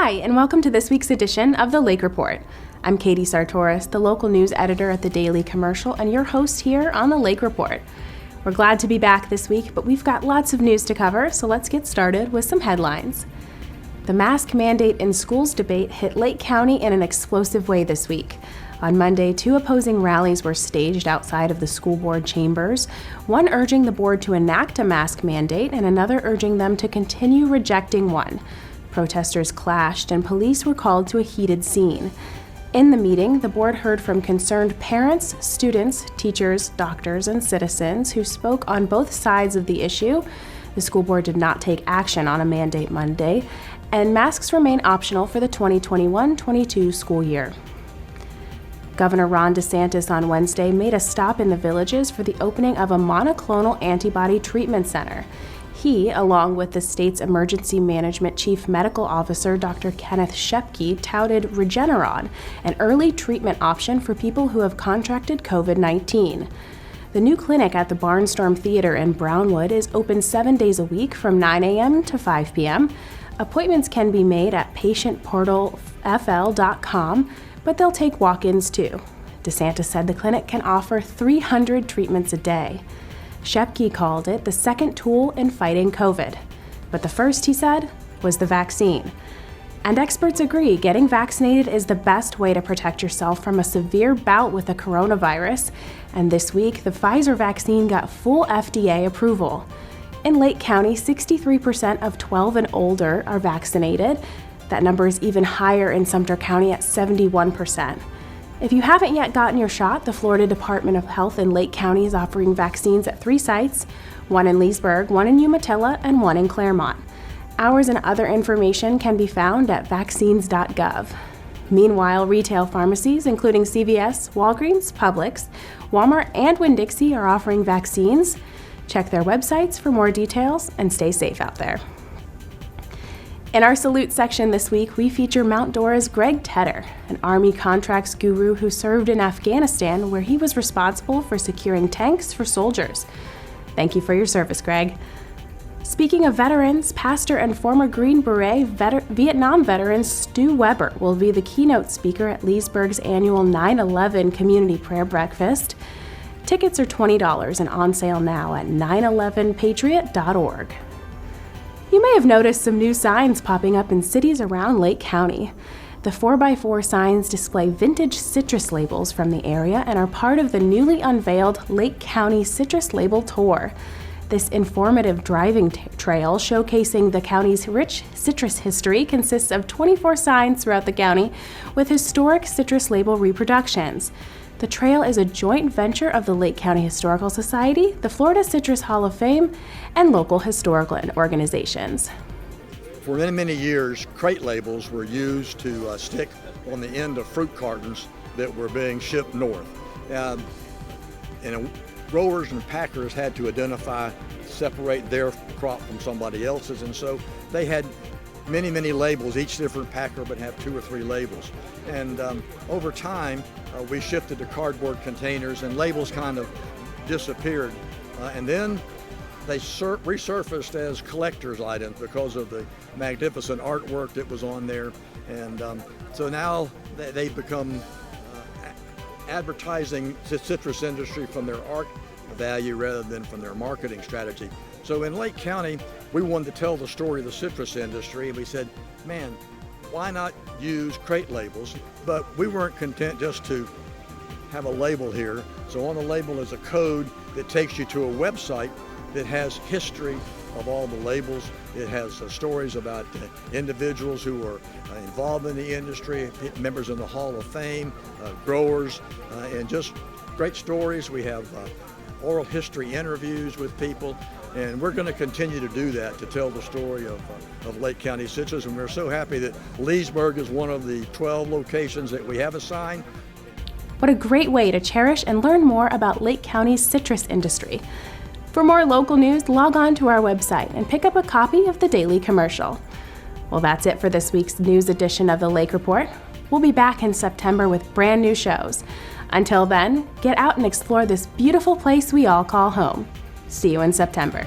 Hi, and welcome to this week's edition of the Lake Report. I'm Katie Sartoris, the local news editor at the Daily Commercial, and your host here on the Lake Report. We're glad to be back this week, but we've got lots of news to cover, so let's get started with some headlines. The mask mandate in schools debate hit Lake County in an explosive way this week. On Monday, 2 opposing rallies were staged outside of the school board chambers, one urging the board to enact a mask mandate and another urging them to continue rejecting one. Protesters clashed and police were called to a heated scene. In the meeting, the board heard from concerned parents, students, teachers, doctors, and citizens who spoke on both sides of the issue. The school board did not take action on a mandate Monday, and masks remain optional for the 2021-22 school year. Governor Ron DeSantis on Wednesday made a stop in the Villages for the opening of a monoclonal antibody treatment center. He, along with the state's emergency management chief medical officer, Dr. Kenneth Shepke, touted Regeneron, an early treatment option for people who have contracted COVID-19. The new clinic at the Barnstorm Theater in Brownwood is open 7 days a week from 9 a.m. to 5 p.m. Appointments can be made at patientportalfl.com, but they'll take walk-ins too. DeSantis said the clinic can offer 300 treatments a day. Shepke called it the second tool in fighting COVID. But the first, he said, was the vaccine. And experts agree getting vaccinated is the best way to protect yourself from a severe bout with the coronavirus. And this week, the Pfizer vaccine got full FDA approval. In Lake County, 63% of 12 and older are vaccinated. That number is even higher in Sumter County at 71%. If you haven't yet gotten your shot, the Florida Department of Health in Lake County is offering vaccines at 3 sites, one in Leesburg, one in Umatilla, and one in Claremont. Hours and other information can be found at vaccines.gov. Meanwhile, retail pharmacies, including CVS, Walgreens, Publix, Walmart, and Winn-Dixie are offering vaccines. Check their websites for more details and stay safe out there. In our salute section this week, we feature Mount Dora's Greg Tedder, an Army contracts guru who served in Afghanistan, where he was responsible for securing tanks for soldiers. Thank you for your service, Greg. Speaking of veterans, pastor and former Green Beret Vietnam veteran Stu Weber will be the keynote speaker at Leesburg's annual 9/11 Community Prayer Breakfast. Tickets are $20 and on sale now at 911patriot.org. You may have noticed some new signs popping up in cities around Lake County. The 4x4 signs display vintage citrus labels from the area and are part of the newly unveiled Lake County Citrus Label Tour. This informative driving trail showcasing the county's rich citrus history consists of 24 signs throughout the county with historic citrus label reproductions. The trail is a joint venture of the Lake County Historical Society, the Florida Citrus Hall of Fame, and local historical organizations. For many, many years, crate labels were used to stick on the end of fruit cartons that were being shipped north. Growers and packers had to separate their crop from somebody else's, and so they had many, many labels. Each different packer would have 2 or 3 labels. And over time, we shifted to cardboard containers and labels kind of disappeared. And then they resurfaced as collector's items because of the magnificent artwork that was on there. And so now they've become advertising the citrus industry from their art value rather than from their marketing strategy. So in Lake County, we wanted to tell the story of the citrus industry, and we said, man, why not use crate labels? But we weren't content just to have a label here. So on the label is a code that takes you to a website that has history of all the labels. It has stories about individuals who are involved in the industry, members in the Hall of Fame, growers, and just great stories. We have oral history interviews with people, and we're going to continue to do that to tell the story of Lake County citrus. And we're so happy that Leesburg is one of the 12 locations that we have assigned. What a great way to cherish and learn more about Lake County's citrus industry. For more local news, log on to our website and pick up a copy of the Daily Commercial. Well, that's it for this week's news edition of the Lake Report. We'll be back in September with brand new shows. Until then, get out and explore this beautiful place we all call home. See you in September.